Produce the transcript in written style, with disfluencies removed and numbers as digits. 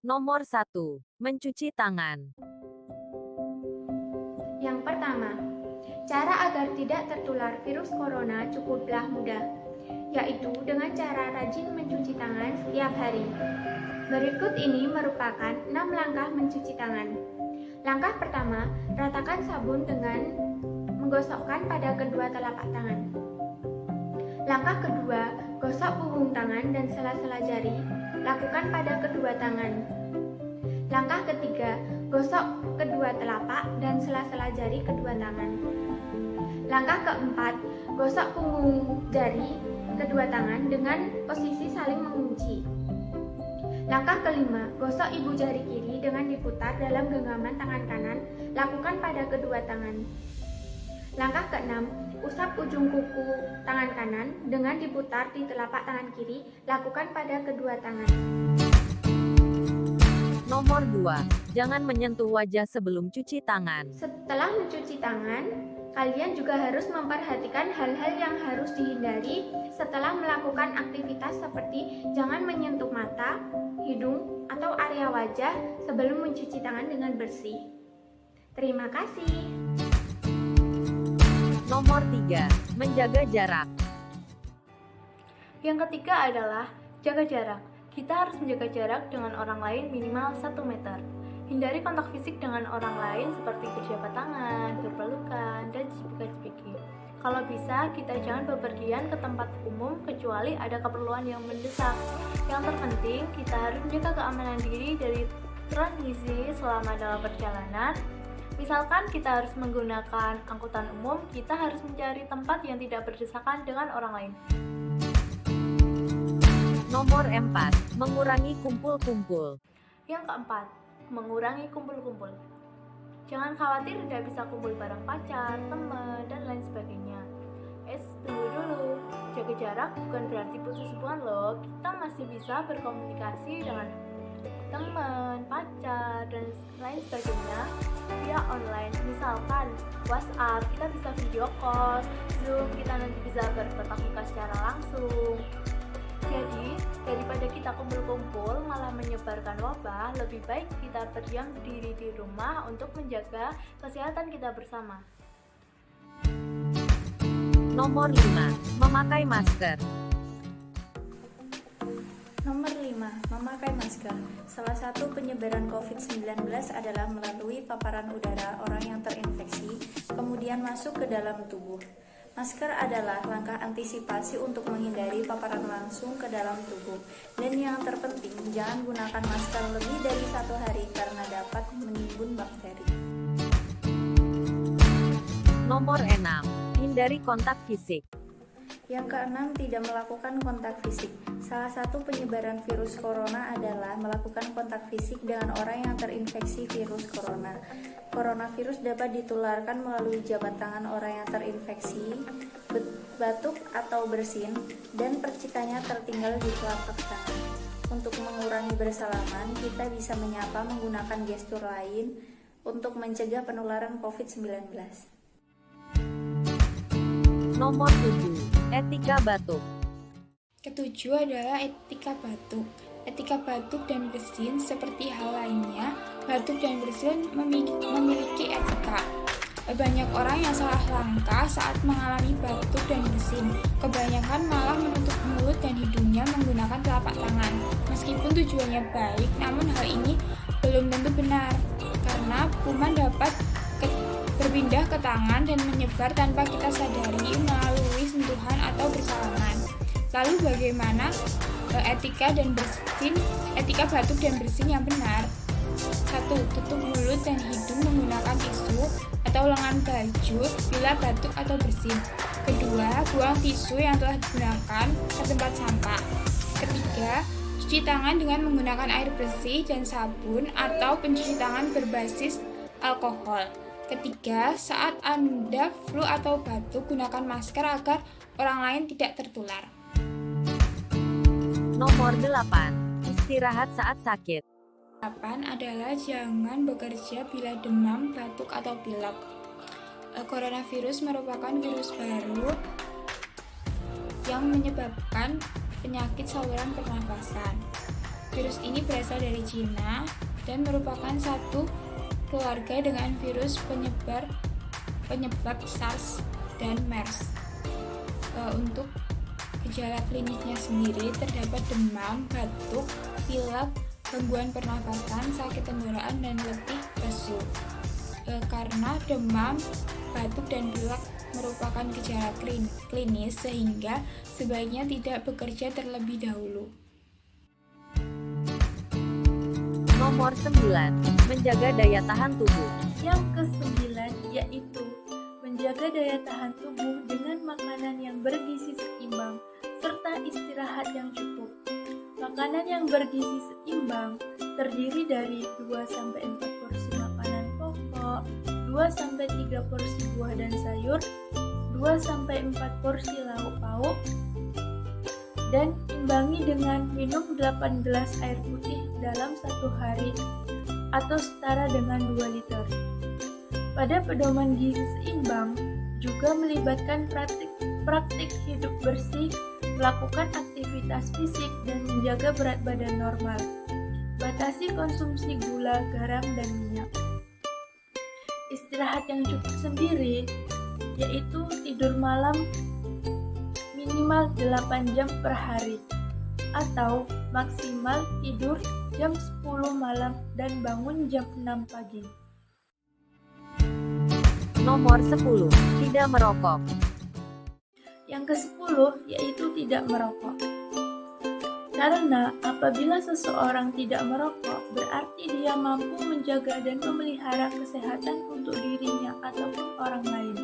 Nomor 1. Mencuci tangan. Yang pertama, cara agar tidak tertular virus corona cukuplah mudah, yaitu dengan cara rajin mencuci tangan setiap hari. Berikut ini merupakan 6 langkah mencuci tangan. Langkah pertama, ratakan sabun dengan menggosokkan pada kedua telapak tangan. Langkah kedua, gosok punggung tangan dan sela-sela jari, lakukan pada kedua tangan. Langkah ketiga, gosok kedua telapak dan sela-sela jari kedua tangan. Langkah keempat, gosok punggung jari kedua tangan dengan posisi saling mengunci. Langkah kelima, gosok ibu jari kiri dengan diputar dalam genggaman tangan kanan, lakukan pada kedua tangan. Langkah keenam, usap ujung kuku tangan kanan dengan diputar di telapak tangan kiri, lakukan pada kedua tangan. Nomor 2. Jangan menyentuh wajah sebelum cuci tangan. Setelah mencuci tangan, kalian juga harus memperhatikan hal-hal yang harus dihindari setelah melakukan aktivitas seperti jangan menyentuh mata, hidung, atau area wajah sebelum mencuci tangan dengan bersih. Terima kasih. Nomor 3. Menjaga jarak. Yang ketiga adalah jaga jarak. Kita harus menjaga jarak dengan orang lain minimal 1 meter. Hindari kontak fisik dengan orang lain seperti berjabat tangan, berpelukan, dan cipika-cipiki. Kalau bisa, kita jangan bepergian ke tempat umum kecuali ada keperluan yang mendesak. Yang terpenting, kita harus menjaga keamanan diri dari transmisi selama dalam perjalanan. Misalkan kita harus menggunakan angkutan umum, kita harus mencari tempat yang tidak berdesakan dengan orang lain. Nomor 4. Mengurangi kumpul-kumpul. Yang keempat, mengurangi kumpul-kumpul. Jangan khawatir tidak bisa kumpul bareng pacar, teman, dan lain sebagainya. Tunggu dulu. Jaga jarak bukan berarti putus hubungan loh. Kita masih bisa berkomunikasi dengan teman, pacar, dan lain sebagainya via online. Misalkan WhatsApp, kita bisa video call, Zoom, kita nanti bisa bertatap muka secara langsung. Jadi, daripada kita kumpul-kumpul malah menyebarkan wabah, lebih baik kita berdiam diri di rumah untuk menjaga kesehatan kita bersama. Nomor 5. Memakai masker. Nomor 5. Memakai masker. Salah satu penyebaran COVID-19 adalah melalui paparan udara orang yang terinfeksi, kemudian masuk ke dalam tubuh. Masker adalah langkah antisipasi untuk menghindari paparan langsung ke dalam tubuh. Dan yang terpenting, jangan gunakan masker lebih dari 1 hari karena dapat menimbun bakteri. Nomor 6. Hindari kontak fisik. Yang keenam, tidak melakukan kontak fisik. Salah satu penyebaran virus corona adalah melakukan kontak fisik dengan orang yang terinfeksi virus corona. Coronavirus dapat ditularkan melalui jabat tangan orang yang terinfeksi, batuk atau bersin, dan percikannya tertinggal di telapak tangan. Untuk mengurangi bersalaman, kita bisa menyapa menggunakan gestur lain untuk mencegah penularan COVID-19. Nomor 7. Etika batuk. Ketujuh adalah etika batuk. Etika batuk dan bersin seperti hal lainnya, batuk dan bersin memiliki etika. Banyak orang yang salah langkah saat mengalami batuk dan bersin. Kebanyakan malah menutup mulut dan hidungnya menggunakan telapak tangan. Meskipun tujuannya baik, namun hal ini belum tentu benar, karena kuman dapat berpindah ke tangan dan menyebar tanpa kita sadari melalui sentuhan atau bersalaman. Lalu bagaimana etika batuk dan bersin yang benar? 1. Tutup mulut dan hidung menggunakan tisu atau lengan baju bila batuk atau bersin. Kedua, buang tisu yang telah digunakan ke tempat sampah. Ketiga, cuci tangan dengan menggunakan air bersih dan sabun atau pencuci tangan berbasis alkohol. Ketiga, saat Anda flu atau batuk, gunakan masker agar orang lain tidak tertular. Nomor 8. Istirahat saat sakit. 8 adalah jangan bekerja bila demam, batuk, atau pilek. Coronavirus merupakan virus baru yang menyebabkan penyakit saluran pernafasan. Virus ini berasal dari Cina dan merupakan satu keluarga dengan virus penyebab SARS dan MERS. Untuk gejala klinisnya sendiri terdapat demam, batuk, pilek, gangguan pernafasan, sakit tenggorokan, dan letih lesu. Karena demam, batuk, dan pilek merupakan gejala klinis sehingga sebaiknya tidak bekerja terlebih dahulu. Nomor 9. Menjaga daya tahan tubuh. Yang ke-9 yaitu menjaga daya tahan tubuh dengan makanan yang bergizi seimbang serta istirahat yang cukup. Makanan yang bergizi seimbang terdiri dari 2-4 porsi makanan pokok, 2-3 porsi buah dan sayur, 2-4 porsi lauk pauk, dan imbangi dengan minum 8 gelas air putih dalam satu hari atau setara dengan 2 liter. Pada pedoman gizi seimbang juga melibatkan praktik hidup bersih, melakukan aktivitas fisik, dan menjaga berat badan normal. Batasi konsumsi gula, garam, dan minyak. Istirahat yang cukup sendiri yaitu tidur malam minimal 8 jam per hari atau maksimal tidur jam 10 malam dan bangun jam 6 pagi. Nomor 10. Tidak merokok. Yang ke-10 yaitu tidak merokok. Karena apabila seseorang tidak merokok, berarti dia mampu menjaga dan memelihara kesehatan untuk dirinya ataupun orang lain.